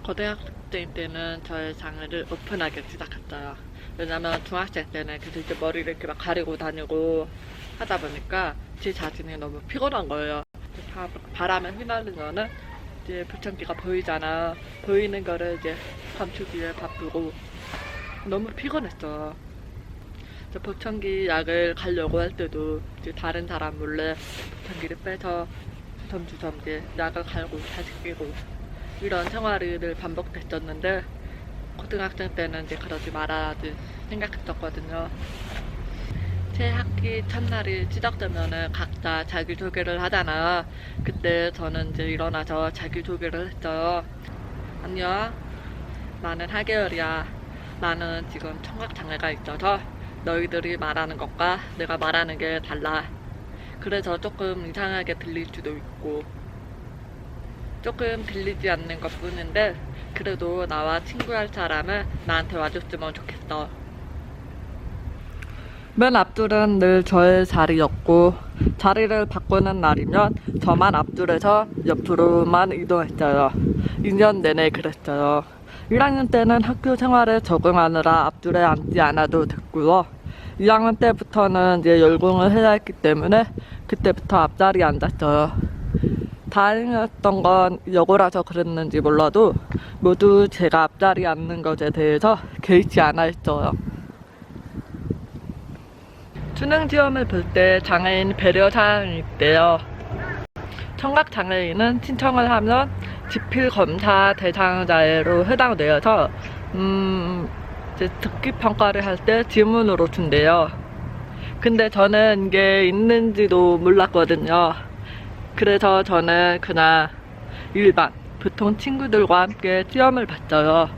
고등학생 때는 저의 장애를 오픈하게 시작했어요. 왜냐면 중학생 때는 계속 이제 머리를 이렇게 막 가리고 다니고 하다 보니까 제 자신이 너무 피곤한 거예요. 바람에 휘날리면은 이제 불청기가 보이잖아. 보이는 거를 이제 감추기에 바쁘고 너무 피곤했어. 보청기 약을 가려고 할 때도 이제 다른 사람 몰래 보청기를 빼서 점주점게 약을 갈고 다시 끼고 이런 생활을 반복됐었는데 고등학생 때는 이제 그러지 말아야지 생각했었거든요. 새 학기 첫날이 시작되면은 각자 자기소개를 하잖아. 그때 저는 이제 일어나서 자기소개를 했어요. 안녕, 나는 하계열이야. 나는 지금 청각장애가 있어서 너희들이 말하는 것과 내가 말하는 게 달라. 그래서 조금 이상하게 들릴 수도 있고 조금 들리지 않는 것 뿐인데 그래도 나와 친구할 사람은 나한테 와줬으면 좋겠어. 맨 앞줄은 늘 저의 자리였고 자리를 바꾸는 날이면 저만 앞줄에서 옆으로만 이동했어요. 2년 내내 그랬어요. 1학년 때는 학교 생활에 적응하느라 앞줄에 앉지 않아도 됐고요. 2학년 때부터는 이제 열공을 해야 했기 때문에 그때부터 앞자리에 앉았어요. 다행이었던 건 여고라서 그랬는지 몰라도 모두 제가 앞자리에 앉는 것에 대해서 개의치 않아 했어요. 수능시험을 볼 때 장애인 배려 사항이 있대요. 청각장애인은 신청을 하면 지필검사 대상자로 해당되어서 듣기평가를 할 때 지문으로 준대요. 근데 저는 이게 있는지도 몰랐거든요. 그래서 저는 그냥 일반 보통 친구들과 함께 시험을 봤어요.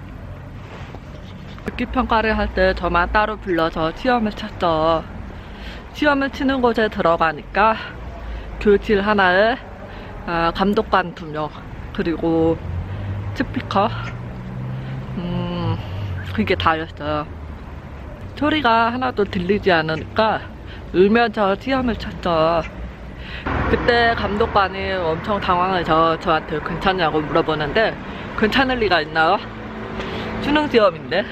듣기평가를 할 때 저만 따로 불러서 시험을 쳤어. 시험을 치는 곳에 들어가니까 교실 하나에 감독관 2명 그리고 스피커 그게 다였어요. 소리가 하나도 들리지 않으니까 울면서 시험을 쳤어. 그때 감독관이 엄청 당황해서 저한테 괜찮냐고 물어보는데 괜찮을 리가 있나요? 수능시험인데.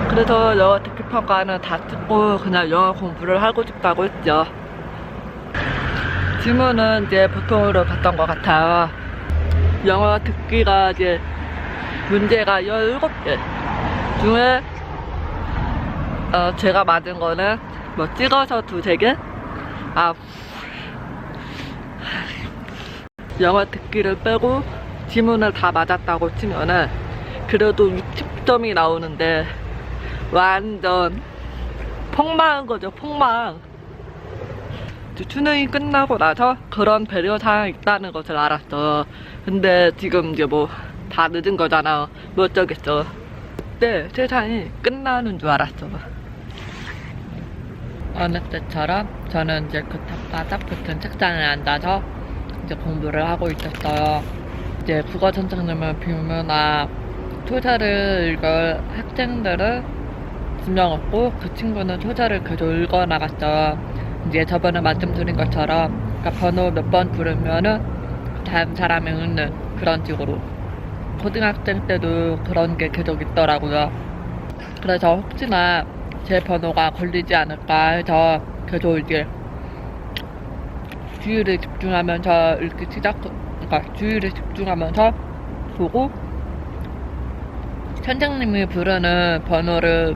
그래서 영어 듣기평가는 다 듣고 그냥 영어 공부를 하고 싶다고 했죠. 질문은 이제 보통으로 봤던 것 같아요. 영어 듣기가 이제 문제가 17개 중에 제가 맞은 거는 뭐 찍어서 2-3개? 영어 듣기를 빼고 지문을 다 맞았다고 치면은 그래도 60점이 나오는데 완전 폭망한 거죠. 폭망. 수능이 끝나고 나서 그런 배려사항이 있다는 것을 알았어. 근데 지금 이제 뭐 다 늦은 거잖아. 뭐 어쩌겠어. 그때 세상이 끝나는 줄 알았어. 어느 때처럼 저는 이제 그 딱 붙은 책상에 앉아서 이제 공부를 하고 있었어요. 이제 국어 선생님은 비문화 소설을 읽을 학생들을 2명 없고 그 친구는 소설을 계속 읽어 나갔어요. 이제 저번에 말씀드린 것처럼 그러니까 번호 몇 번 부르면은 다음 사람이 읽는 그런 식으로. 고등학생 때도 그런 게 계속 있더라고요. 그래서 혹시나 제 번호가 걸리지 않을까 해서 계속 이제 주의를 집중하면서 읽기 그러니까 주의를 집중하면서 보고 선생님이 부르는 번호를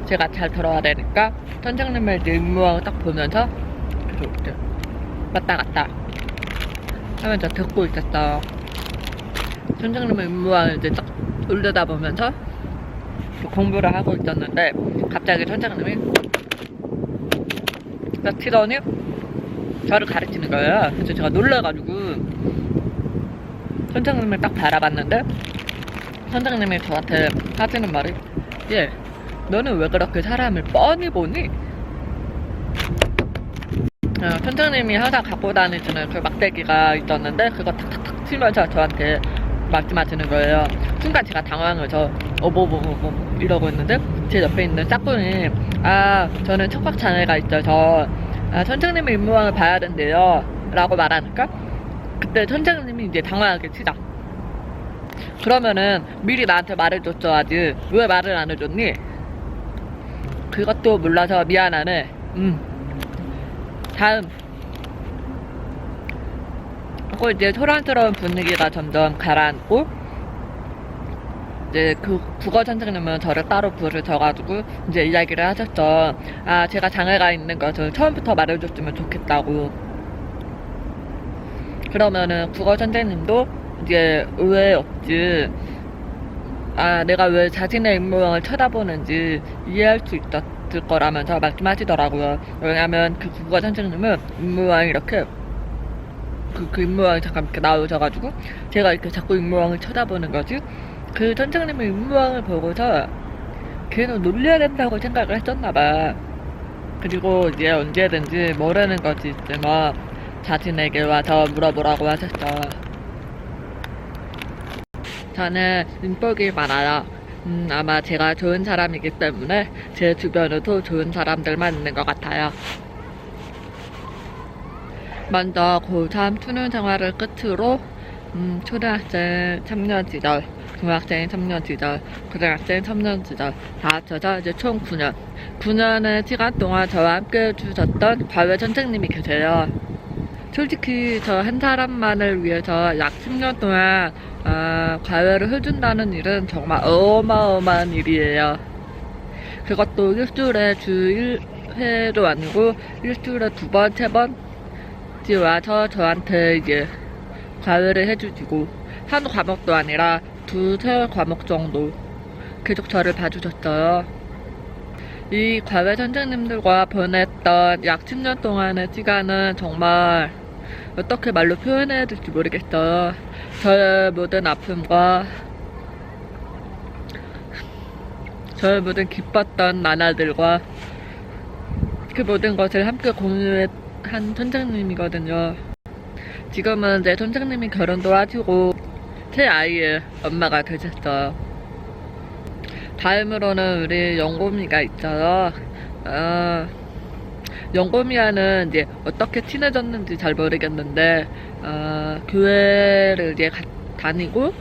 제가 잘 들어야 되니까 선생님의 임무왕을 딱 보면서 계속 이렇게 왔다 갔다 하면서 듣고 있었어요. 선생님의 임무왕을 이제 딱 올려다보면서 공부를 하고 있었는데 갑자기 선생님이 딱 치더니 저를 가르치는 거예요. 그래서 제가 놀라가지고 선생님을 딱 바라봤는데 선생님이 저한테 하시는 말이 예, 너는 왜 그렇게 사람을 뻔히 보니? 선생님이 항상 갖고 다니시는 그 막대기가 있었는데 그거 탁탁탁 치면서 저한테 말씀하시는 거예요. 순간 제가 당황해서 뭐 이러고 있는데 제 옆에 있는 짝꿍이 저는 청각장애가 있어서 선생님의 임무왕을 봐야 된대요 라고 말하니까 그때 선생님이 이제 당황하게 시작. 그러면은 미리 나한테 말해줬어야지. 왜 말을 안 해줬니? 그것도 몰라서 미안하네. 다음. 그리고 이제 소란스러운 분위기가 점점 가라앉고, 이제 그 국어 선생님은 저를 따로 부르셔가지고 이제 이야기를 하셨죠. 아, 제가 장애가 있는 것을 처음부터 말해줬으면 좋겠다고. 그러면은 국어 선생님도 이제 왜 없지? 아, 내가 왜 자신의 임무왕을 쳐다보는지 이해할 수 있었을 거라면서 말씀하시더라고요. 왜냐면 그 국어 선생님은 임무왕이 이렇게 그 임무왕이 잠깐 이렇게 나오셔가지고 제가 이렇게 자꾸 임무왕을 쳐다보는 거지. 그 선생님은 임무왕을 보고서 걔는 놀려야 된다고 생각을 했었나봐. 그리고 이제 언제든지 모르는 것이 있으면 자신에게 와서 물어보라고 하셨어. 저는 인복이 많아요. 아마 제가 좋은 사람이기 때문에 제 주변에도 좋은 사람들만 있는 것 같아요. 먼저 고3 수능 생활을 끝으로 초등학생 3년 시절, 중학생 3년 시절, 고등학생 3년 시절 다 합쳐서 이제 총 9년. 9년의 시간 동안 저와 함께 해주셨던 과외 선생님이 계세요. 솔직히 저 한 사람만을 위해서 약 10년 동안 과외를 해준다는 일은 정말 어마어마한 일이에요. 그것도 일주일에 주 1회도 아니고 일주일에 2번, 3번 와서 저한테 이제 과외를 해주시고 한 과목도 아니라 2~3과목 정도 계속 저를 봐주셨어요. 이 과외 선생님들과 보냈던 약 10년 동안의 시간은 정말 어떻게 말로 표현해야 될지 모르겠어요. 저의 모든 아픔과 저의 모든 기뻤던 나날들과 그 모든 것을 함께 공유한 선생님이거든요. 지금은 제 선생님이 결혼도 하시고 제 아이의 엄마가 되셨어요. 다음으로는 우리 영고미가 있어요. 영고미와는 이제 어떻게 친해졌는지 잘 모르겠는데 교회를 이제 다니고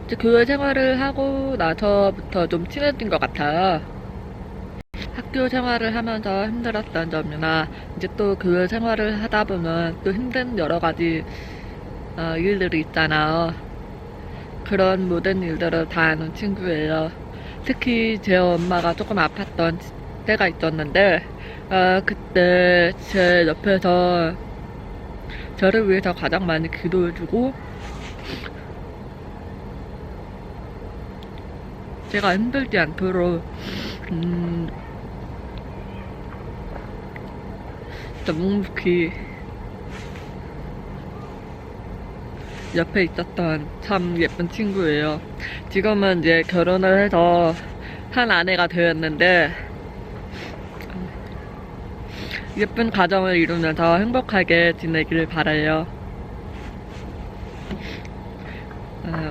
이제 교회 생활을 하고 나서부터 좀 친해진 것 같아요. 학교 생활을 하면서 힘들었던 점이나 이제 또 교회 생활을 하다 보면 또 힘든 여러 가지 일들이 있잖아요. 그런 모든 일들을 다 아는 친구예요. 특히 제 엄마가 조금 아팠던 때가 있었는데 그때 제 옆에서 저를 위해서 가장 많이 기도해주고 제가 힘들지 않도록 진짜 묵묵히 옆에 있었던 참 예쁜 친구예요. 지금은 이제 결혼을 해서 한 아내가 되었는데 예쁜 가정을 이루면서 행복하게 지내길 바라요.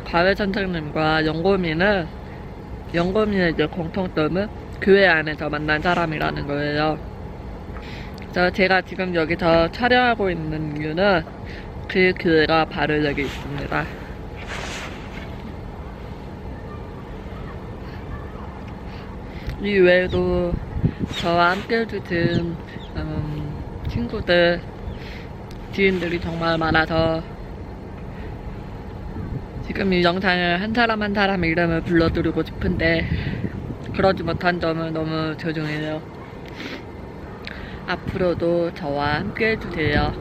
과외 선생님과 영고미는 영고미의 이제 공통점은 교회 안에서 만난 사람이라는 거예요. 제가 지금 여기서 촬영하고 있는 이유는 그 교회가 바로 여기 있습니다. 이 외에도 저와 함께 해주신 친구들, 지인들이 정말 많아서 지금 이 영상을 한 사람 한 사람의 이름을 불러드리고 싶은데 그러지 못한 점은 너무 죄송해요. 앞으로도 저와 함께 해주세요.